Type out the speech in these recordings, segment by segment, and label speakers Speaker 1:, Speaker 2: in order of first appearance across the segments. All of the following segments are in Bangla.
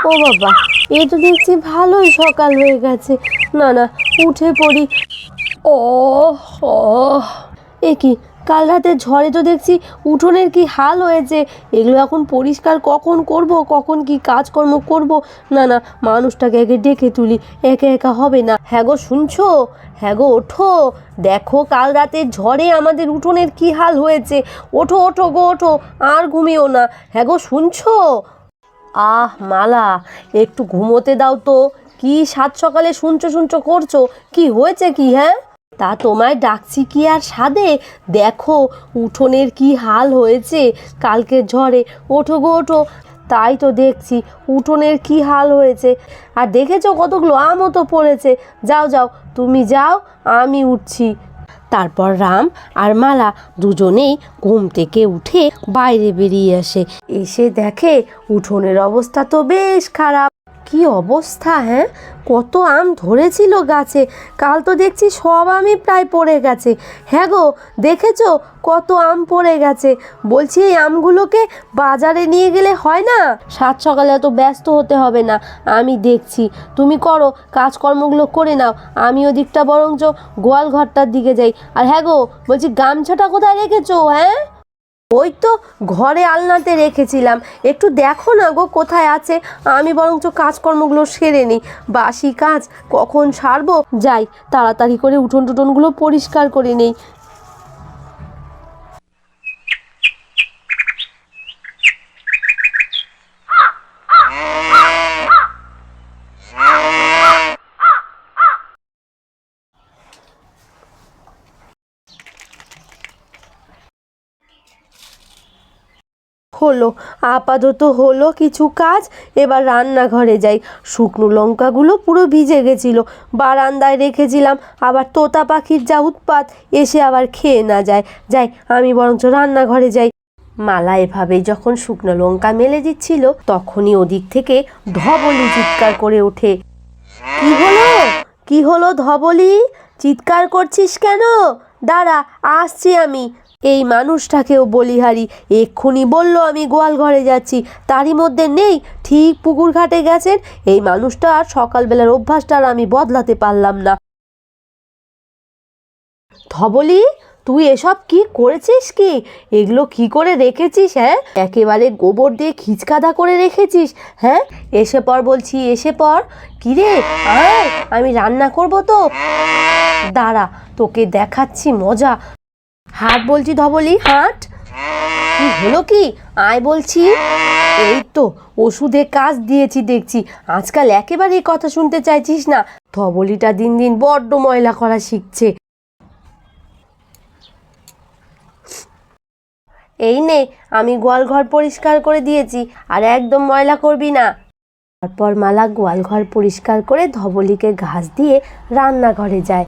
Speaker 1: ও বাবা, এ তো দেখছি ভালোই সকাল হয়ে গেছে। না না, উঠে পড়ি। ও এ কি, কাল রাতে ঝড়ে তো দেখছি উঠোনের কি হাল হয়েছে। এগুলো এখন পরিষ্কার কখন করব, কখন কি কাজকর্ম করব। না না, মানুষটাকে আগে ডেকে তুলি, একা একা হবে না। হ্যাঁ গো, শুনছো? হ্যাঁ গো, ওঠো, দেখো কাল রাতে ঝড়ে আমাদের উঠোনের কি হাল হয়েছে। ওঠো ওঠো গো, ওঠো, আর ঘুমিও না। হ্যাঁ গো, শুনছো? মালা, একটু ঘুমোতে দাও তো। কি সাত সকালে শুনছো শুনছো করছো, কি হয়েছে কি? হ্যাঁ, তা তোমায় ডাকছি কি আর সাধে? দেখো উঠোনের কি হাল হয়েছে কালকের ঝড়ে। ওঠো গো, ওঠো। তাই তো দেখছি উঠোনের কি হাল হয়েছে। আর দেখেছো কতগুলো আমও তো পড়েছে। যাও যাও, তুমি যাও, আমি উঠছি। তারপর রাম আর মালা দুজনেই ঘুম থেকে উঠে বাইরে বেরিয়ে আসে। এসে দেখে উঠোনের অবস্থা তো বেশ খারাপ। কি অবস্থা! হ্যাঁ, কত আম ধরেছিল গাছে, কাল তো দেখছি সব আমই প্রায় পড়ে গেছে। হ্যাঁ গো, দেখেছো কত আম পড়ে গেছে। বলছি এই আমগুলোকে বাজারে নিয়ে গেলে হয় না? সাত সকালে এত ব্যস্ত হতে হবে না, আমি দেখছি। তুমি করো, কাজকর্মগুলো করে নাও। আমি ওদিকটা বরঞ্চ গোয়াল ঘরটার দিকে যাই। আর হ্যাঁ গো, বলছি গামছাটা কোথায় রেখেছো? হ্যাঁ, ওই তো ঘরে আলনাতে রেখেছিলাম, একটু দেখো না গো কোথায় আছে। আমি বরঞ্চ কাজকর্মগুলো সেরে নিই, বাসি কাজ কখন সারবো। যাই, তাড়াতাড়ি করে উঠোন টুটনগুলো পরিষ্কার করে নেই। হলো, আপাতত হলো কিছু কাজ। এবার রান্নাঘরে যাই। শুকনো লঙ্কাগুলো পুরো ভিজে গেছিলো, বারান্দায় রেখেছিলাম। আবার তোতা পাখির যা উৎপাত, এসে আবার খেয়ে না যায়। যাই, আমি বরঞ্চ রান্নাঘরে যাই। মালা এভাবেই যখন শুকনো লঙ্কা মেলে দিচ্ছিল, তখনই ওদিক থেকে ধবলি চিৎকার করে ওঠে। কি হলো? কি হলো ধবলি? চিৎকার করছিস কেন? দাঁড়া, আসছি আমি। এই মানুষটাকেও বলিহারি, এক্ষুনি বলল আমি গোয়াল ঘরে যাচ্ছি, তারই মধ্যে নেই, ঠিক পুকুর ঘাটে গেছেন। এই মানুষটা আর সকালবেলার অভ্যাসটা আর আমি বদলাতে পারলাম না। ধবলি, তুই এসব কি করেছিস? কি এগুলো কি করে রেখেছিস? হ্যাঁ, একেবারে গোবর দিয়ে খিচকাদা করে রেখেছিস। হ্যাঁ, এসে পর বলছি, এসে পর। কিরে, আয়, আমি রান্না করব তো। দাঁড়া, তোকে দেখাচ্ছি মজা। হাট বলছি ধবলি, হাট। কি হলো কি? আয় বলছি। এই তো ওষুধে কাজ দিয়েছি দেখছি, আজকাল একেবারেই কথা শুনতে চাইছিস না। ধবলিটা দিন দিন বড্ড ময়লা করা শিখছে। এই নে, আমি গোয়ালঘর পরিষ্কার করে দিয়েছি, আর একদম ময়লা করবি না। তারপর মালা গোয়ালঘর পরিষ্কার করে ধবলিকে ঘাস দিয়ে রান্নাঘরে যায়।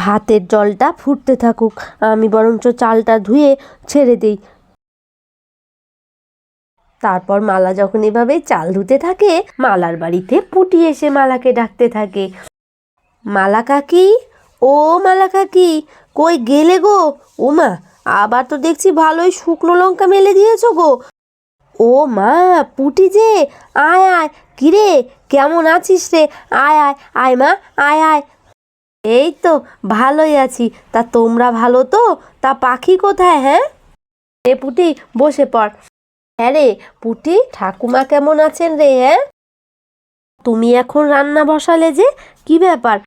Speaker 1: ভাতের জলটা ফুটতে থাকুক, আমি বরঞ্চ চালটা ধুয়ে ছেড়ে দিই। তারপর মালা যখন এভাবেই চাল ধুতে থাকে, মালার বাড়িতে পুটি এসে মালাকে ডাকতে থাকে। মালা কাকি, ও মালা কাকি, কই গেলে গো? ওমা, আবার তো দেখছি ভালোই শুকনো লঙ্কা মেলে দিয়েছো গো। ও মা, পুটি যে, আয় আয়। কিরে, কেমন আছিস রে? আয় আয়, আয় মা, আয় আয়। এই তো ভালোই আছি, তা তোমরা ভালো তো? তা পাখি কোথায়? হ্যাঁ, এ পুটি, বসে পড়। হ্যাঁ রে পুটি, ঠাকুমা কেমন আছেন রে? হ্যাঁ, তুমি এখন রান্না বসালে যে, কি ব্যাপার?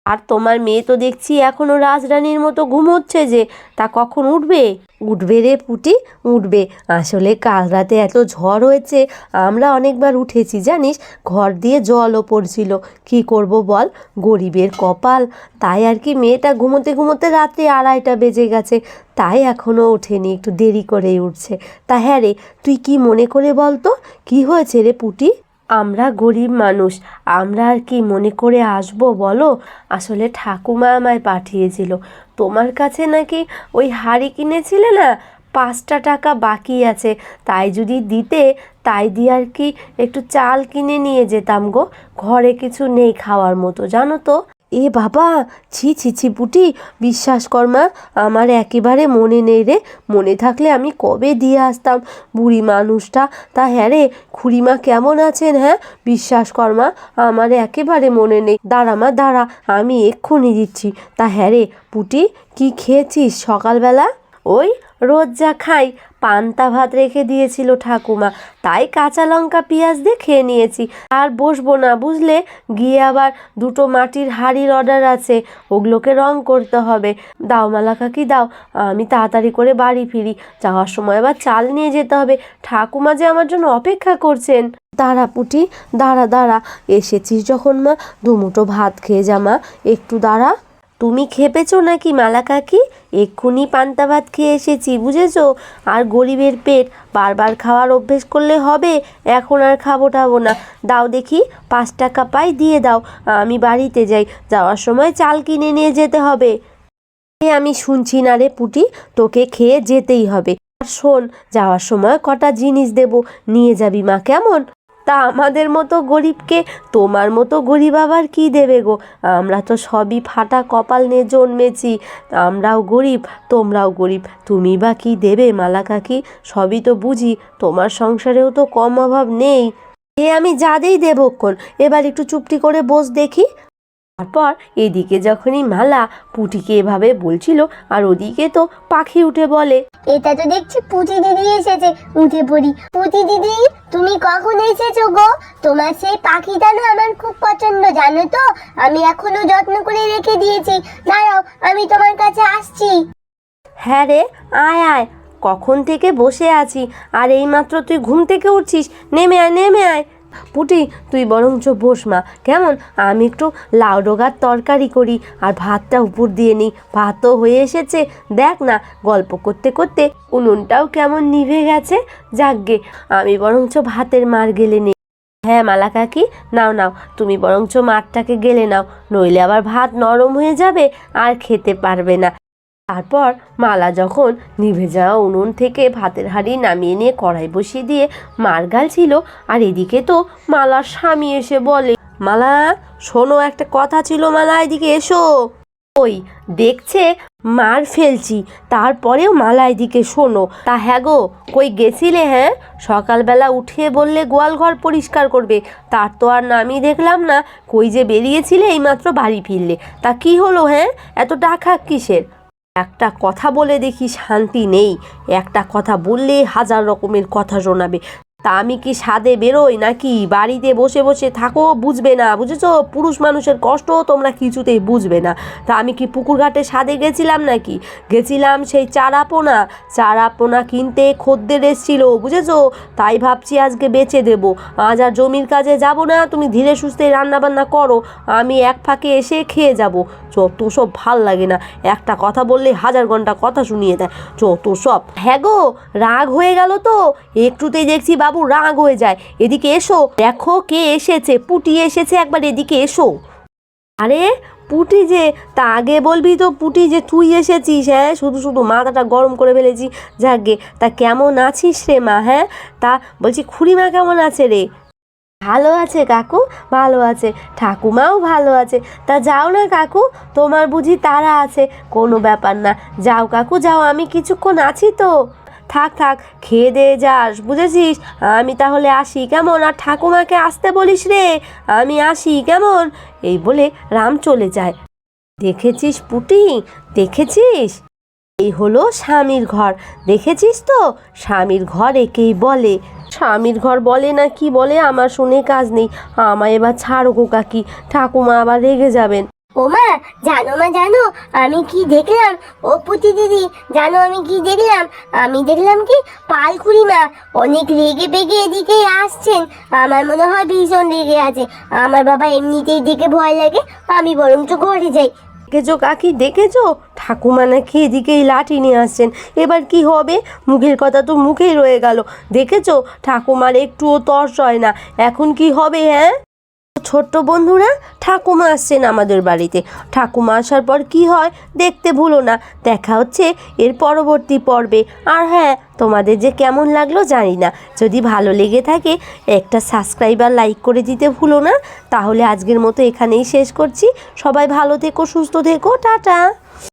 Speaker 1: আর তোমার মেয়ে তো দেখছি এখনো রাজরানীর মতো ঘুমোচ্ছে যে, তা কখন উঠবে? উঠবে রে পুটি, উঠবে। আসলে কাল রাতে এত ঝড় হয়েছে, আমরা অনেকবার উঠেছি জানিস, ঘর দিয়ে জলও পড়ছিল। কি করব বল, গরিবের কপাল। তাই আর কি, মেয়েটা ঘুমোতে ঘুমোতে রাত্রি 2:30 বেজে গেছে, তাই এখনও ওঠেনি, একটু দেরি করেই উঠছে। তা হ্যাঁ রে, তুই কি মনে করে বল তো, কী হয়েছে রে পুটি? আমরা গরিব মানুষ, আমরা আর কি মনে করে আসবো বলো? আসলে ঠাকুমা আমায় পাঠিয়েছিল, তোমার কাছে নাকি ওই হাঁড়ি কিনেছিলে না, 5টা টাকা বাকি আছে, তাই যদি দিতে, তাই দিয়ে আর কি একটু চাল কিনে নিয়ে যেতাম গো। ঘরে কিছু নেই খাওয়ার মতো, জানো তো। এ বাবা, ছি ছি ছি পুটি, বিশ্বাস কর মা, আমার একেবারে মনে নেই রে। মনে থাকলে আমি কবে দিয়ে আসতাম। বুড়ি মানুষটা, তা হ্যাঁ রে, খুড়িমা কেমন আছেন? হ্যাঁ, বিশ্বাস কর মা, আমার একেবারে মনে নেই। দাঁড়া মা দাঁড়া, আমি এক্ষুনি দিচ্ছি। তা হ্যাঁ রে পুটি, কি খেয়েছিস সকালবেলা? ওই রোজ যা খাই, পান্তা ভাত রেখে দিয়েছিল ঠাকুমা, তাই কাঁচা লঙ্কা পেঁয়াজ দিয়ে খেয়ে নিয়েছি। আর বসবো না বুঝলে, গিয়ে আবার 2টো মাটির হাঁড়ির অর্ডার আছে, ওগুলোকে রং করতে হবে। দাও মালা কাকি দাও, আমি তাড়াতাড়ি করে বাড়ি ফিরি। যাওয়ার সময় আবার চাল নিয়ে যেতে হবে, ঠাকুমা যে আমার জন্য অপেক্ষা করছেন। দাঁড়া পুটি, দাঁড়া দাঁড়া, এসেছিস যখন মা, 2 মুঠো ভাত খেয়ে যা মা, একটু দাঁড়া। তুমি খেপেছো নাকি মালা কাকি? এক্ষুনি পান্তা ভাত খেয়ে এসেছি, বুঝেছো? আর গরিবের পেট বারবার খাওয়ার অভ্যেস করলে হবে? এখন আর খাবো টাবো না। দাও দেখি, 5 টাকা পাই, দিয়ে দাও, আমি বাড়িতে যাই, যাওয়ার সময় চাল কিনে নিয়ে যেতে হবে। আমি শুনছি না রে পুটি, তোকে খেয়ে যেতেই হবে। আর শোন, যাওয়ার সময় কটা জিনিস দেব, নিয়ে যাবি মা, কেমন? তা আমাদের মতো গরিবকে তোমার মতো গরিব আবার কি দেবে গো? আমরা তো সবই ফাটা কপাল নিয়ে জন্মেছি, আমরাও গরিব, তোমরাও গরিব, তুমি বা কি দেবে মালা কাকি? সবই তো বুঝি, তোমার সংসারেও তো কম অভাব নেই। আমি যা দেই দেবক্ষণ, এবার একটু চুপটি করে বস দেখি। তারপর এদিকে যখনই মালা পুটিকে এভাবে বলছিল, আর ওদিকে তো পাখি উঠে বলে,
Speaker 2: এটা তো দেখছি পুঁটি দিদি এসেছে। উঠে পড়ি। পুঁটি দিদি, তুমি কখন এসেছো গো? তোমার সেই পাখিটা না আমার খুব পছন্দ, জানো তো। আমি এখনো যত্ন করে রেখে দিয়েছি। দাঁড়াও, আমি তোমার কাছে আসছি।
Speaker 1: হ্যাঁ রে, আয় আয়, কখন থেকে বসে আছি, আর এইমাত্র তুই ঘুম থেকে উঠছিস? নেমে আয় নেমে আয়। পুটি, তুই বরঞ্চ বস মা, কেমন? আমি একটু লাউ ডোগার তরকারি করি, আর ভাতটা উপর দিয়ে নিই। ভাতও হয়ে এসেছে, দেখ না, গল্প করতে করতে উনুনটাও কেমন নিভে গেছে। যাকগে, আমি বরঞ্চ ভাতের মার গেলে নিই। হ্যাঁ মালা কাকি, নাও নাও, তুমি বরঞ্চ মারটাকে গেলে নাও, নইলে আবার ভাত নরম হয়ে যাবে আর খেতে পারবে না। তারপর মালা যখন নিভে যাওয়া উনুন থেকে ভাতের হাঁড়ি নামিয়ে নিয়ে কড়াই বসিয়ে দিয়ে মার গালছিল, আর এদিকে তো মালার স্বামী এসে বলে, মালা শোনো, একটা কথা ছিল মালা, এদিকে এসো। ওই দেখছে মার ফেলছি, তারপরেও মালা এদিকে শোনো। তা হ্যাঁ গো, কই গেছিলে? হ্যাঁ, সকালবেলা উঠিয়ে বললে গোয়াল ঘর পরিষ্কার করবে, তার তো আর নামই দেখলাম না। কই যে বেরিয়েছিলে, এইমাত্র বাড়ি ফিরলে, তা কি হলো? হ্যাঁ, এত ডাকাক কিসের? একটা কথা বলে দেখি শান্তি নেই, একটা কথা বললে 1000 রকমের কথা শোনাবে। তা আমি কি সাদে বেরোই নাকি? বাড়িতে বসে বসে থাকো, বুঝবে না, বুঝেছো? পুরুষ মানুষের কষ্ট তোমরা কিছুতেই বুঝবে না। তা আমি কি পুকুর ঘাটে সাদে গেছিলাম নাকি? গেছিলাম সেই চারাপোনা কিনতে, খদ্দের এসেছিল, বুঝেছো? তাই ভাবছি আজকে বেচে দেব। আজ আর জমির কাজে যাব না, তুমি ধীরে সুস্থে রান্নাবান্না করো, আমি এক ফাঁকে এসে খেয়ে যাব। যত সব ভাল লাগে না, একটা কথা বললে 1000 ঘন্টা কথা শুনিয়ে দেয়, যত সব। হ্যাঁ গো, রাগ হয়ে গেল তো, একটুতেই দেখছি বাবু রাগ হয়ে যায়। এদিকে এসো, দেখো কে এসেছে, পুটি এসেছে, একবার এদিকে এসো। আরে পুটি যে, তা আগে বলবি তো পুটি যে তুই এসেছিস। হ্যাঁ, শুধু শুধু মাথাটা গরম করে ফেলেছি। যাকগে, তা কেমন আছিস রে মা? হ্যাঁ, তা বলছি খুড়িমা কেমন আছে রে? ভালো আছে কাকু, ভালো আছে, ঠাকুমাও ভালো আছে। তা যাও না কাকু, তোমার বুঝি তাড়া আছে? কোনো ব্যাপার না, যাও কাকু যাও, আমি কিছুক্ষণ আছি তো। থাক থাক, খেয়ে দিয়ে যাস, বুঝেছিস? আমি তাহলে আসি, কেমন? আর ঠাকুমাকে আসতে বলিস রে, আমি আসি, কেমন? এই বলে রাম চলে যায়। দেখেছিস পুটি, দেখেছিস? এই হলো স্বামীর ঘর, দেখেছিস তো? স্বামীর ঘর একেই বলে। স্বামীর ঘর বলে না কি বলে, আমার শুনে কাজ নেই। আমায় এবার ছাড়ো গো কাকি, ঠাকুমা আবার রেগে যাবেন।
Speaker 2: ও মা, জানো মা, জানো আমি কি দেখলাম? ও পুঁটি দিদি, জানো আমি কি দেখলাম? আমি দেখলাম কি, পাল খুড়িমা অনেক রেগে বেগে এদিকে আসছেন। আমার মনে হয় ভীষণ রেগে আছে। আমার বাবা এমনিতেই দেখে ভয় লাগে, আমি বরঞ্চ ঘরে যাই।
Speaker 1: দেখেছো কাকি, দেখেছো? ঠাকুমা নাকি এদিকেই লাঠি নিয়ে আসছেন। এবার কি হবে? মুখের কথা তো মুখেই রয়ে গেল। দেখেছো, ঠাকুমার একটুও তর্স হয় না। এখন কি হবে? হ্যাঁ, ছোট্ট বন্ধুরা, ঠাকুমা আসছেন আমাদের বাড়িতে। ঠাকুমা আসার পর কি হয় দেখতে ভুলো না। দেখা হচ্ছে এর পরবর্তী পর্বে। আর হ্যাঁ, তোমাদের যে কেমন লাগলো জানি না, যদি ভালো লেগে থাকে একটা সাবস্ক্রাইব আর লাইক করে দিতে ভুলো না। তাহলে আজকের মতো এখানেই শেষ করছি। সবাই ভালো থেকো, সুস্থ থেকো, টাটা।